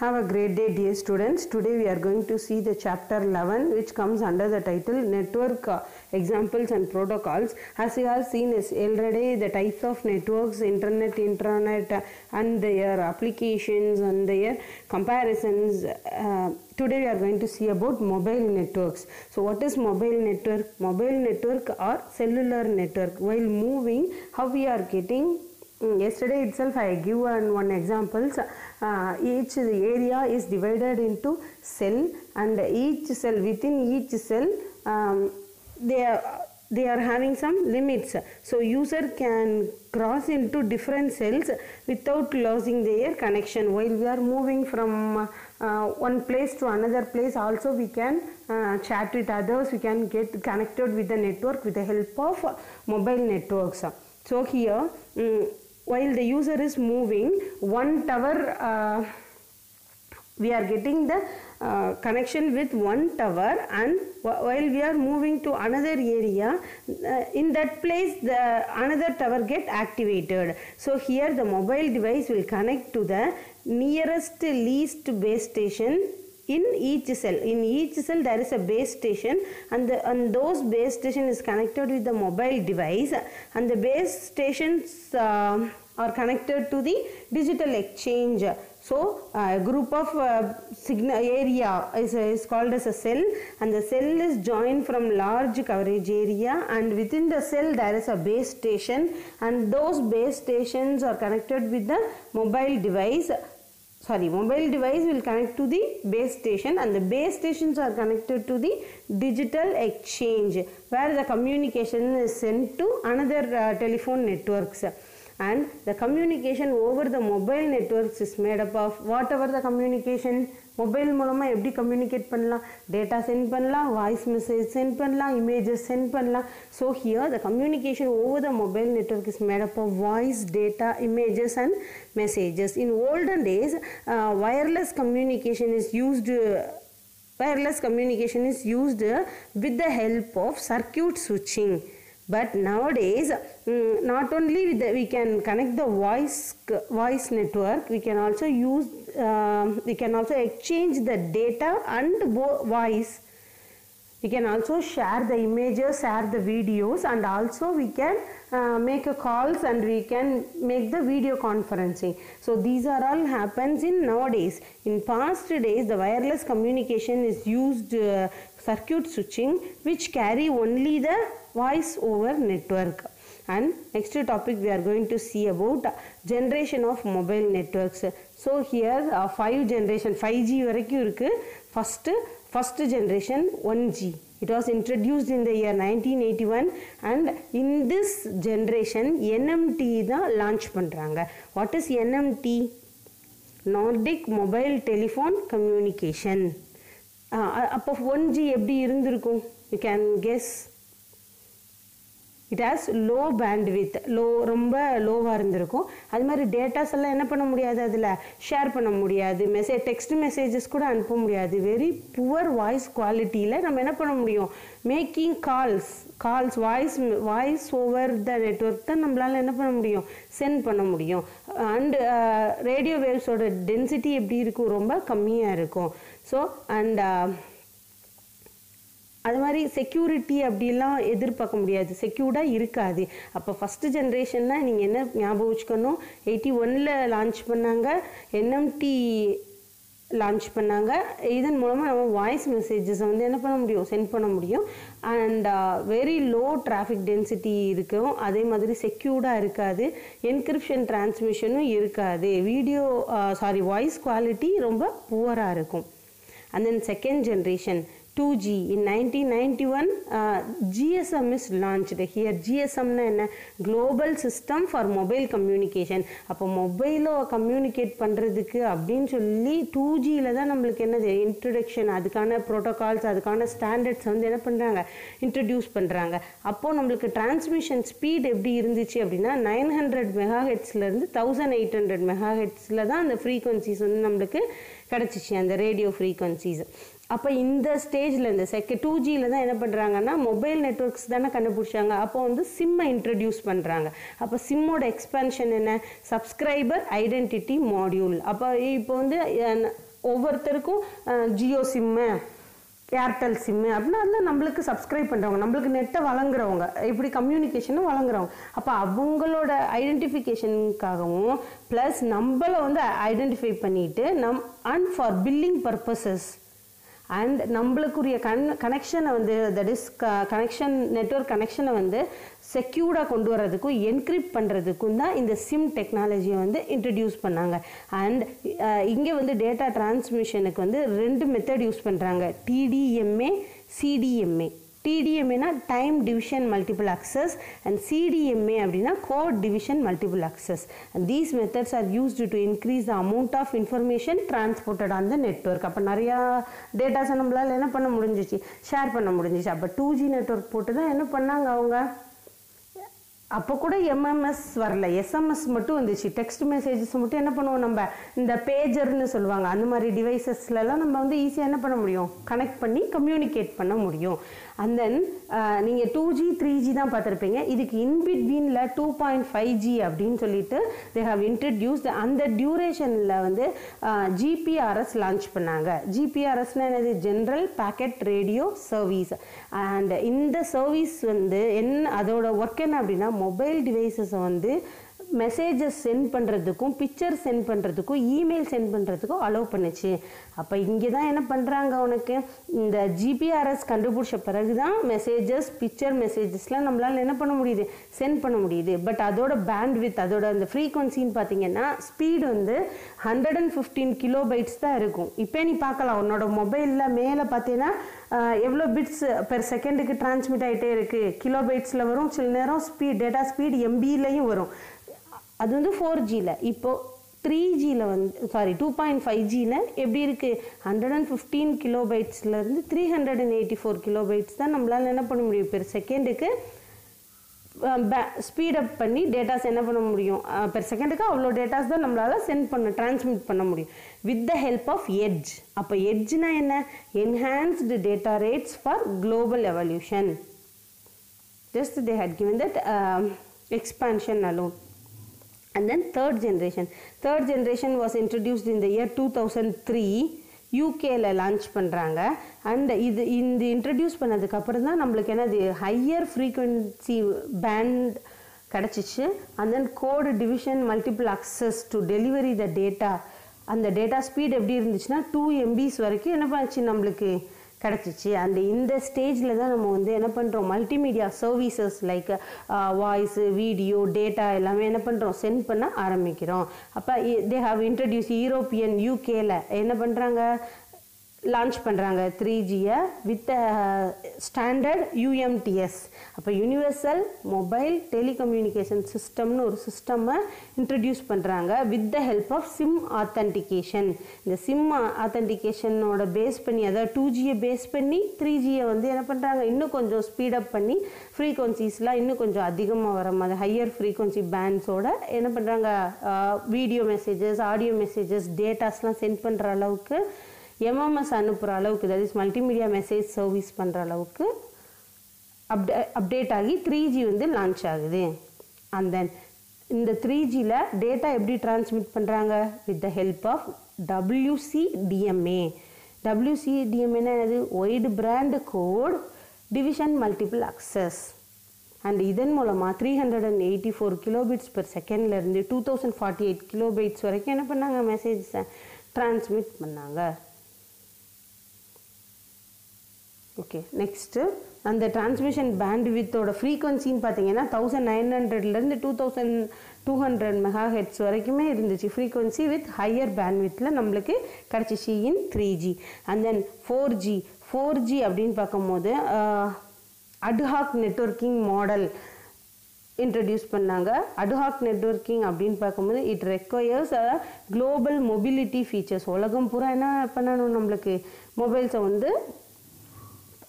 Have a great day, dear students. Today we are going to see the chapter 11, which comes under the title Network Examples and Protocols. As you have seen is already the types of networks, internet, intranet, and their applications and their comparisons. Today we are going to see about mobile networks. So what is mobile network? Mobile network or cellular network. While moving, how we are getting. Yesterday itself I give one examples. Each area is divided into cell, and each cell, within each cell they are having some limits, so user can cross into different cells without losing their connection. While we are moving from one place to another place, also we can chat with others, we can get connected with the network with the help of mobile networks. So here while the user is moving one tower, we are getting the connection with one tower, and while we are moving to another area, in that place the another tower get activated. So here the mobile device will connect to the nearest least base station in each cell. In each cell there is a base station, and those base station is connected with the mobile device, and the base stations are connected to the digital exchange. So a group of signal area is called as a cell, and the cell is joined from large coverage area, and within the cell there is a base station, and those base stations are connected with the mobile device. Mobile device will connect to the base station, and the base stations are connected to the digital exchange, where the communication is sent to another telephone networks. And the communication over the mobile networks is made up of whatever the communication. Mobile மூலமா எப்படி communicate பண்ணலாம்? Data send பண்ணலாம், voice message send பண்ணலாம், images send பண்ணலாம். So here the communication over the mobile network is made up of voice, data, images and messages. In olden days, wireless communication is used with the help of circuit switching. But nowadays, not only we can connect the voice network, we can also use we can also exchange the data and voice. We can also share the images, share the videos, and also we can make a calls, and we can make the video conferencing. So these are all happens in nowadays. In past days, the wireless communication is used circuit switching, which carry only the voice over network. And next topic we are going to see about generation of mobile networks. So here 5 generation, 5G வரைக்கும் இருக்கு. First generation 1G. It was introduced in the year 1981, and in this generation NMT தான் launch பண்றாங்க. What is NMT? Nordic Mobile Telephone Communication. அப்போ 1G எப்படி இருந்திருக்கும்? You can guess. It has low bandwidth, ரொம்ப லோவாக இருந்திருக்கும். அது மாதிரி டேட்டாஸ் எல்லாம் என்ன பண்ண முடியாது, அதில் ஷேர் பண்ண முடியாது, டெக்ஸ்ட் மெசேஜஸ் கூட அனுப்ப முடியாது. வெரி புவர் வாய்ஸ் குவாலிட்டியில் நம்ம என்ன பண்ண முடியும், making calls voice over the network தான் நம்மளால் என்ன பண்ண முடியும், சென்ட் பண்ண முடியும். அண்ட் ரேடியோ வேவ்ஸோட டென்சிட்டி எப்படி இருக்கும், ரொம்ப கம்மியாக இருக்கும். ஸோ அண்ட் அது மாதிரி செக்யூரிட்டி அப்படிலாம் எதிர்பார்க்க முடியாது, செக்யூர்டாக இருக்காது. அப்போ ஃபஸ்ட்டு ஜென்ரேஷன்னா நீங்கள் என்ன ஞாபகம் வச்சுக்கணும், 81ல் லான்ச் பண்ணாங்க, என்எம்டி லான்ச் பண்ணாங்க. இதன் மூலமாக நம்ம வாய்ஸ் மெசேஜஸை வந்து என்ன பண்ண முடியும், சென்ட் பண்ண முடியும். And very low traffic density இருக்கும், அதே மாதிரி செக்யூர்டாக இருக்காது, என்கிரிப்ஷன் டிரான்ஸ்மிஷனும் இருக்காது, வாய்ஸ் குவாலிட்டி ரொம்ப புவராக இருக்கும். And then second generation 2G in 1991 GSM is launched. Here GSM na enna, Global System for Mobile Communication. அப்போ மொபைலோ கம்யூனிகேட் பண்ணுறதுக்கு அப்படின்னு சொல்லி 2Gயில் தான் நம்மளுக்கு என்னது இன்ட்ரடக்ஷன், அதுக்கான ப்ரோட்டோகால்ஸ், அதுக்கான ஸ்டாண்டர்ட்ஸ் வந்து என்ன பண்ணுறாங்க, இன்ட்ரடியூஸ் பண்ணுறாங்க. அப்போது நம்மளுக்கு டிரான்ஸ்மிஷன் ஸ்பீட் எப்படி இருந்துச்சு அப்படின்னா 900 மெகாஹெட்ஸ்லேருந்து 1800 மெகாஹெட்ஸில் தான் அந்த ஃப்ரீக்வன்சிஸ் வந்து நம்மளுக்கு கிடச்சிச்சு, அந்த ரேடியோ ஃப்ரீக்வன்சிஸ். அப்போ இந்த ஸ்டேஜில் இந்த 2Gயில் தான் என்ன பண்ணுறாங்கன்னா மொபைல் நெட்வொர்க்ஸ் தானே கண்டுபிடிச்சாங்க. அப்போ வந்து சிம்மை இன்ட்ரடியூஸ் பண்ணுறாங்க. அப்போ சிம்மோட எக்ஸ்பென்ஷன் என்ன, சப்ஸ்கிரைபர் ஐடென்டிட்டி மாடியூல். அப்போ இப்போ வந்து ஒவ்வொருத்தருக்கும் ஜியோ சிம்மு, ஏர்டெல் சிம்மு அப்படின்னா அதில் நம்மளுக்கு சப்ஸ்கிரைப் பண்ணுறவங்க, நம்மளுக்கு நெட்டை வழங்குறவங்க, இப்படி கம்யூனிகேஷனும் வழங்குறவங்க. அப்போ அவங்களோட ஐடென்டிஃபிகேஷனுக்காகவும் ப்ளஸ் நம்மளை வந்து ஐடென்டிஃபை பண்ணிட்டு and for billing purposes and நம்மளுக்குரிய கனெக்ஷனை வந்து தட் இஸ் கனெக்ஷன் நெட்வொர்க் கனெக்ஷனை வந்து செக்யூர்டாக கொண்டு வர்றதுக்கும் என்கிரிப்ட் பண்ணுறதுக்கும் தான் இந்த சிம் டெக்னாலஜியை வந்து இன்ட்ரடியூஸ் பண்ணாங்க. அண்ட் இங்கே வந்து டேட்டா டிரான்ஸ்மிஷனுக்கு வந்து 2 மெத்தட் யூஸ் பண்ணுறாங்க, டிடிஎம்ஏ, சிடிஎம்ஏ. டிடிஎம்ஏனா time division multiple access and CDMA அப்படின்னா code division multiple access. And these methods are used to increase the amount of information transported on the network. அப்போ நிறையா டேட்டாஸை நம்மளால் என்ன பண்ண முடிஞ்சிச்சு, ஷேர் பண்ண முடிஞ்சிச்சு. அப்போ 2G நெட்வொர்க் போட்டு தான் என்ன பண்ணாங்க அவங்க. அப்போ கூட எம்எம்எஸ் வரல, எஸ்எம்எஸ் மட்டும் வந்துச்சு. டெக்ஸ்ட் மெசேஜஸ் மட்டும் என்ன பண்ணுவோம் நம்ம, இந்த பேஜர்னு சொல்லுவாங்க, அந்த மாதிரி டிவைசஸ்லலாம் நம்ம வந்து ஈஸியாக என்ன பண்ண முடியும், கனெக்ட் பண்ணி கம்யூனிகேட் பண்ண முடியும். அண்ட் தென் நீங்கள் 2G 3G தான் பார்த்துருப்பீங்க. இதுக்கு இன்பிட்வீனில் 2.5G அப்படின்னு சொல்லிட்டு தே ஹவ் இன்ட்ரடியூஸ்ட். அந்த டியூரேஷனில் வந்து ஜிபிஆர்எஸ் லான்ச் பண்ணாங்க. ஜிபிஆர்எஸ்னா என்னது, general packet radio service. And இந்த சர்வீஸ் வந்து என்ன, அதோட ஒர்க் என்ன அப்படின்னா, மொபைல் டிவைசஸை வந்து மெசேஜஸ் சென்ட் பண்ணுறதுக்கும் பிக்சர் சென்ட் பண்ணுறதுக்கும் இமெயில் சென்ட் பண்ணுறதுக்கும் அலோவ் பண்ணுச்சு. அப்போ இங்கே தான் என்ன பண்ணுறாங்க, உனக்கு இந்த ஜிபிஆர்எஸ் கண்டுபிடிச்ச பிறகு தான் மெசேஜஸ் பிக்சர் மெசேஜஸ்லாம் நம்மளால் என்ன பண்ண முடியுது, சென்ட் பண்ண முடியுது. பட் அதோட பேண்ட்வித், அதோட அந்த ஃப்ரீக்வன்சின்னு பார்த்தீங்கன்னா ஸ்பீடு வந்து 115 கிலோபைட்ஸ் தான் இருக்கும். இப்போ நீ பார்க்கலாம் உன்னோட மொபைலில் மேலே பார்த்தீங்கன்னா எவ்வளோ பிட்ஸ் பெர் செகண்டுக்கு டிரான்ஸ்மிட் ஆகிட்டே இருக்குது, கிலோபைட்ஸில் வரும், சில நேரம் டேட்டா ஸ்பீட் எம்பிலையும் வரும். அது வந்து 4Gயில். இப்போது 3Gயில் வந்து 2.5Gயில் எப்படி இருக்குது, 115 கிலோபைட்ஸ்லேருந்து 384 கிலோபைட்ஸ் தான் நம்மளால் என்ன பண்ண முடியும், பெர் செகண்டுக்கு ஸ்பீடப் பண்ணி டேட்டாஸ் என்ன பண்ண முடியும், பெர் செகண்டுக்கு அவ்வளோ டேட்டாஸ் தான் நம்மளால் டிரான்ஸ்மிட் பண்ண முடியும் with the help of EDGE. அப்போ எட்ஜ்னா என்ன, enhanced data rates for global evolution. Just they had given that expansion alone. And then third generation was introduced in the year 2003. யூகேல லான்ச் பண்ணுறாங்க. அண்ட் இந்த இன்ட்ரடியூஸ் பண்ணதுக்கு அப்புறம் தான் நம்மளுக்கு என்னது, ஹையர் ஃப்ரீக்வன்சி பேண்ட் கிடச்சிச்சு. And then code division multiple access to delivery the data. அந்த டேட்டா ஸ்பீட் எப்படி இருந்துச்சுன்னா 2 MB வரைக்கும் என்ன பண்ணுச்சு நம்மளுக்கு கிடச்சிச்சு. அண்ட் இந்த ஸ்டேஜில் தான் நம்ம வந்து என்ன பண்ணுறோம், multimedia services like voice, video, data எல்லாமே என்ன பண்ணுறோம், சென்ட் பண்ண ஆரம்பிக்கிறோம். அப்போ தே ஹாவ் இன்ட்ரடியூஸ் யூரோப்பியன் யூகேல என்ன பண்ணுறாங்க, லான்ச் பண்ணுறாங்க 3Gயை வித் ஸ்டாண்டர்ட் UMTS. அப்போ யூனிவர்சல் மொபைல் டெலிகம்யூனிகேஷன் சிஸ்டம்னு ஒரு சிஸ்டம்மை இன்ட்ரடியூஸ் பண்ணுறாங்க with the help of SIM authentication. இந்த சிம் ஆத்தன்டிகேஷனோட பேஸ் பண்ணி, அதாவது 2Gயை பேஸ் பண்ணி 3Gயை வந்து என்ன பண்ணுறாங்க, இன்னும் கொஞ்சம் ஸ்பீடப் பண்ணி ஃப்ரீக்வன்சிஸ்லாம் இன்னும் கொஞ்சம் அதிகமாக வர மாதிரி ஹையர் ஃப்ரீக்வன்சி பேண்ட்ஸோட என்ன பண்ணுறாங்க, வீடியோ மெசேஜஸ், ஆடியோ மெசேஜஸ், டேட்டாஸ்லாம் சென்ட் பண்ணுற அளவுக்கு, எம்எம்எஸ் அனுப்புகிற அளவுக்கு, that is multimedia message service பண்ணுற அளவுக்கு அப்டேட் ஆகி 3G வந்து லான்ச் ஆகுது. அண்ட் தென் இந்த 3Gயில் டேட்டா எப்படி டிரான்ஸ்மிட் பண்ணுறாங்க, with the help of WCDMA. WCDMAனா என்னது, wide band code division multiple access. And இதன் மூலமாக 384 கிலோபிட்ஸ் பெர் செகண்ட்லேருந்து 2048 கிலோபைட்ஸ் வரைக்கும் என்ன பண்ணாங்க, மெசேஜஸை டிரான்ஸ்மிட் பண்ணாங்க. ஓகே, நெக்ஸ்ட்டு அந்த டிரான்ஸ்மிஷன் பேண்ட்வித்தோட ஃப்ரீக்வன்சின்னு பார்த்தீங்கன்னா 1900லேருந்து 2200 MHz வரைக்குமே இருந்துச்சு ஃப்ரீக்வன்சி வித் ஹையர் பேண்ட்வித்தில் நம்மளுக்கு கிடச்சிச்சு இன் 3G. அண்ட் தென் 4G அப்படின்னு பார்க்கும்போது அட்ஹாக் நெட்வொர்க்கிங் மாடல் இன்ட்ரடியூஸ் பண்ணாங்க. அட்ஹாக் நெட்வொர்க்கிங் அப்படின்னு பார்க்கும்போது it requires global mobility features. உலகம் பூரா என்ன பண்ணணும், நம்மளுக்கு மொபைல்ஸை வந்து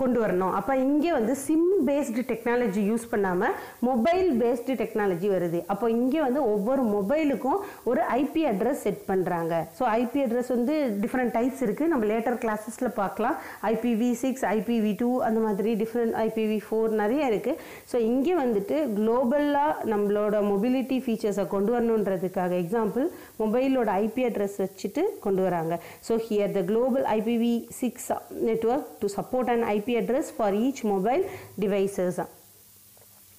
கொண்டு வரணும். அப்போ இங்கே வந்து சிம் பேஸ்டு டெக்னாலஜி யூஸ் பண்ணாமல் மொபைல் பேஸ்டு டெக்னாலஜி வருது. அப்போ இங்கே வந்து ஒவ்வொரு மொபைலுக்கும் ஒரு ஐபி அட்ரஸ் செட் பண்ணுறாங்க. ஸோ ஐபி அட்ரஸ் வந்து டிஃப்ரெண்ட் டைப்ஸ் இருக்குது, நம்ம லேட்டர் கிளாஸஸில் பார்க்கலாம். IPv6, IPv2 அந்த மாதிரி டிஃப்ரெண்ட் IPv4 நிறைய இருக்குது. ஸோ இங்கே வந்துட்டு குளோபலாக நம்மளோட மொபிலிட்டி ஃபீச்சர்ஸை கொண்டு வரணுன்றதுக்காக எக்ஸாம்பிள் மொபைலோட ஐபி அட்ரஸ் வச்சுட்டு கொண்டு வராங்க. So here the global IPv6 network to support an IP address for each mobile devices.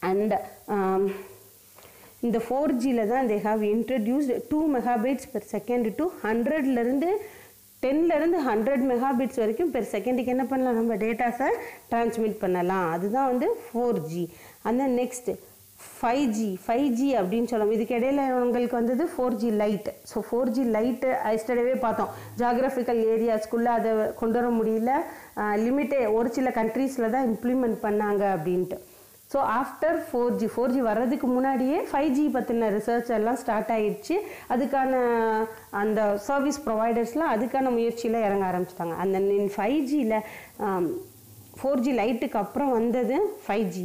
And இந்த 4Gல தான் they have introduced 2 megabytes per second to 100லேருந்து 10லேருந்து 100 megabits வரைக்கும் பெர் செகண்டுக்கு என்ன பண்ணலாம், நம்ம டேட்டாஸை டிரான்ஸ்மிட் பண்ணலாம். அதுதான் வந்து 4G. அந்த நெக்ஸ்ட் 5G அப்படின்னு சொல்லலாம். இதுக்கு இடையில உங்களுக்கு வந்தது 4G light. So 4G light எஸ்டர்டேவே பார்த்தோம், ஜாகிரபிக்கல் ஏரியாஸ்க்குள்ளே அதை கொண்டு வர முடியல, லிமிட்டே ஒரு சில கண்ட்ரீஸில் தான் இம்ப்ளிமெண்ட் பண்ணாங்க அப்படின்ட்டு. ஸோ ஆஃப்டர் 4G வர்றதுக்கு முன்னாடியே 5G பற்றின ரிசர்ச் எல்லாம் ஸ்டார்ட் ஆகிடுச்சு. அதுக்கான அந்த சர்வீஸ் ப்ரொவைடர்ஸ்லாம் அதுக்கான முயற்சியில் இறங்க ஆரம்பிச்சிட்டாங்க. அந்த 5Gயில் 4G லைட்டுக்கு அப்புறம் வந்தது 5G.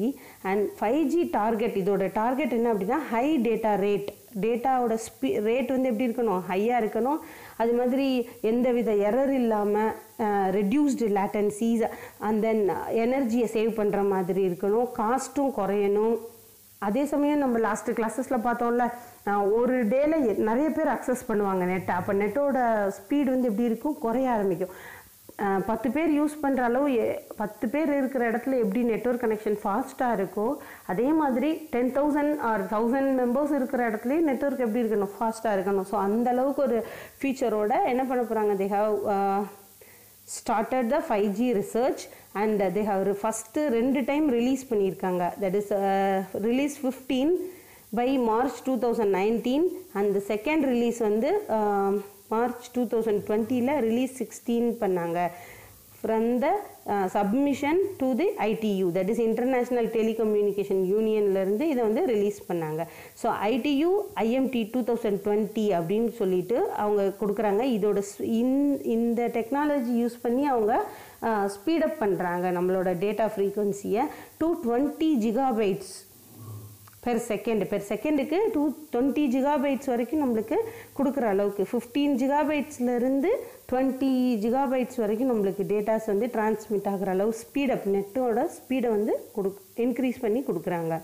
அண்ட் 5G டார்கெட், இதோட டார்கெட் என்ன அப்படின்னா ஹை டேட்டா ரேட். டேட்டாவோட ரேட் வந்து எப்படி இருக்கணும், ஹையாக இருக்கணும். அது மாதிரி எந்தவித எரர் இல்லாமல் ரெடியூஸ்டு லேட்டன்சிஸ் அண்ட் தென் எனர்ஜியை சேவ் பண்ணுற மாதிரி இருக்கணும், காஸ்ட்டும் குறையணும். அதே சமயம் நம்ம லாஸ்ட்டு கிளாஸஸில் பார்த்தோம்ல, ஒரு டேல நிறைய பேர் அக்சஸ் பண்ணுவாங்க நெட்டை. அப்போ நெட்டோட ஸ்பீடு வந்து எப்படி இருக்கும், குறைய ஆரம்பிக்கும். 10 பேர் யூஸ் பண்ணுற அளவு 10 பேர் இருக்கிற இடத்துல எப்படி நெட்வொர்க் கனெக்ஷன் ஃபாஸ்ட்டாக இருக்கோ, அதே மாதிரி 10,000 ஆர் 1000 மெம்பர்ஸ் இருக்கிற இடத்துலையே நெட்வொர்க் எப்படி இருக்கணும், ஃபாஸ்ட்டாக இருக்கணும். ஸோ அந்த அளவுக்கு ஒரு ஃபீச்சரோட என்ன பண்ண போகிறாங்க, they have started the 5G research and they have first 2 time release பண்ணியிருக்காங்க. that is release 15 by March 2019 and the second release வந்து March 2020ல ரிலீஸ் 16 பண்ணாங்க. from the submission to the ITU, that is International Telecommunication Unionலேருந்து இதை வந்து release பண்ணாங்க. So ITU IMT 2020 அப்படின்னு சொல்லிட்டு அவங்க கொடுக்குறாங்க. இதோட இந்த டெக்னாலஜி யூஸ் பண்ணி அவங்க ஸ்பீடப் பண்ணுறாங்க நம்மளோட டேட்டா ஃப்ரீக்வன்சியை to 20 gigabytes பெர் செகண்டுக்கு 20 ஜிகாபைட்ஸ் வரைக்கும் நம்மளுக்கு கொடுக்குற அளவுக்கு 15 ஜிகாபைட்ஸ்லேருந்து 20 ஜிகாபைட்ஸ் வரைக்கும் நம்மளுக்கு டேட்டாஸ் வந்து டிரான்ஸ்மிட் ஆகிற அளவு ஸ்பீடப், நெட்டோட ஸ்பீடை வந்து இன்க்ரீஸ் பண்ணி கொடுக்குறாங்க.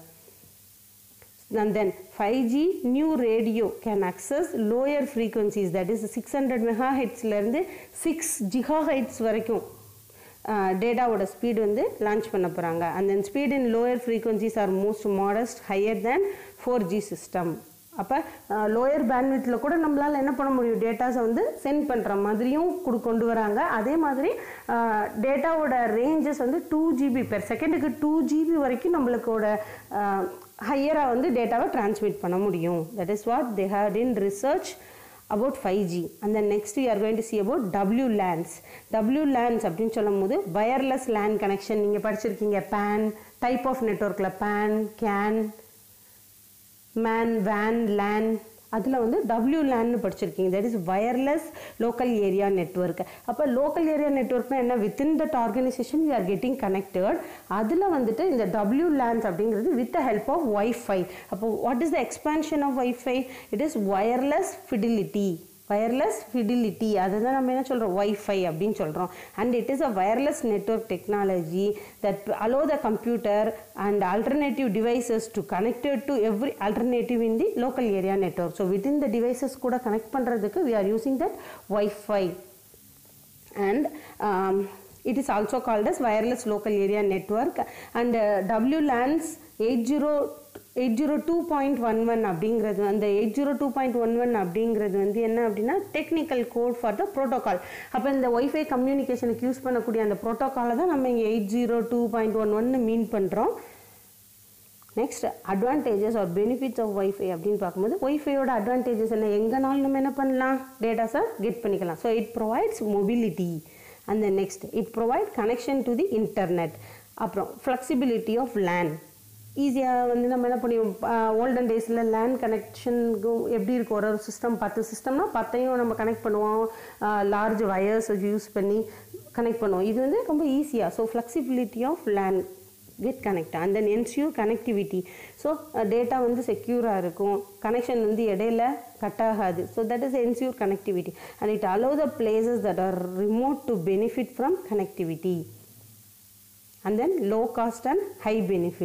And then 5G new radio can access lower frequencies, that is 600 megahertzலேருந்து 6 gigahertz வரைக்கும் டேட்டாவோட ஸ்பீடு வந்து லான்ச் பண்ண போகிறாங்க. And then speed in lower frequencies are most modest higher than 4G system. அப்போ லோயர் பேண்ட்வித்தில் கூட நம்மளால் என்ன பண்ண முடியும், டேட்டாஸை வந்து சென்ட் பண்ணுற மாதிரியும் கொண்டு வராங்க. அதே மாதிரி டேட்டாவோட ரேஞ்சஸ் வந்து 2 GB பெர் செகண்டுக்கு 2 GB வரைக்கும் நம்மளுக்கோட ஹையராக வந்து டேட்டாவை டிரான்ஸ்மிட் பண்ண முடியும். That is what they had in research about 5G. and then next we are going to see about WLANs. WLANs அப்படின்னு சொல்லும்போது வயர்லெஸ் லேன் கனெக்ஷன். நீங்கள் படிச்சிருக்கீங்க PAN டைப் ஆஃப் நெட்வொர்க்கில் PAN, CAN, MAN, WAN, LAN. அதில் வந்து WLAN படிச்சிருக்கீங்க, that is wireless local area network. அப்போ local area நெட்வொர்க்னா என்ன, within that organization we are getting connected. அதில் வந்துட்டு இந்த WLANs அப்படிங்கிறது with the help of wifi. அப்போ what is the expansion of wifi, it is wireless fidelity. அதுதான் நம்ம என்ன சொல்கிறோம், வைஃபை அப்படின்னு சொல்கிறோம். And it is a wireless network technology that allow the computer and alternative devices to connected to every alternative in the local area network. So within the devices கூட connect பண்ணுறதுக்கு we are using that wifi. And it is also called as wireless local area network. and WLANs 802.11 அப்படிங்கிறது, அந்த 802.11 அப்படிங்கிறது வந்து என்ன அப்படின்னா technical code for the protocol. அப்போ இந்த ஒய்ஃபை கம்யூனிகேஷனுக்கு யூஸ் பண்ணக்கூடிய அந்த ப்ரோட்டோகாலை தான் நம்ம இங்கே 802.11 மீன் பண்ணுறோம். Next advantages or benefits of wifi அப்படின்னு பார்க்கும்போது ஒய்ஃபையோட அட்வான்டேஜஸ் என்ன, எங்கேனாலும் நம்ம என்ன பண்ணலாம், டேட்டாஸை கெட் பண்ணிக்கலாம். So it provides mobility. and then next it provide connection to the internet. அப்புறம் flexibility of LAN. ஈஸியாக வந்து நம்ம என்ன பண்ணுவோம், ஓல்டன் டேஸில் லேன் கனெக்ஷனுக்கு எப்படி இருக்கும், ஒரு சிஸ்டம் 10 சிஸ்டம்னா 10ஐயும் நம்ம கனெக்ட் பண்ணுவோம், லார்ஜ் வயர்ஸ் யூஸ் பண்ணி கனெக்ட் பண்ணுவோம். இது வந்து ரொம்ப ஈஸியாக. So flexibility of LAN get connect and then ensure connectivity. So data வந்து செக்யூராக இருக்கும், கனெக்ஷன் வந்து இடையில கட் ஆகாது. So that is ensure connectivity and it allow the places that are remote to benefit from connectivity and then low cost and high benefit.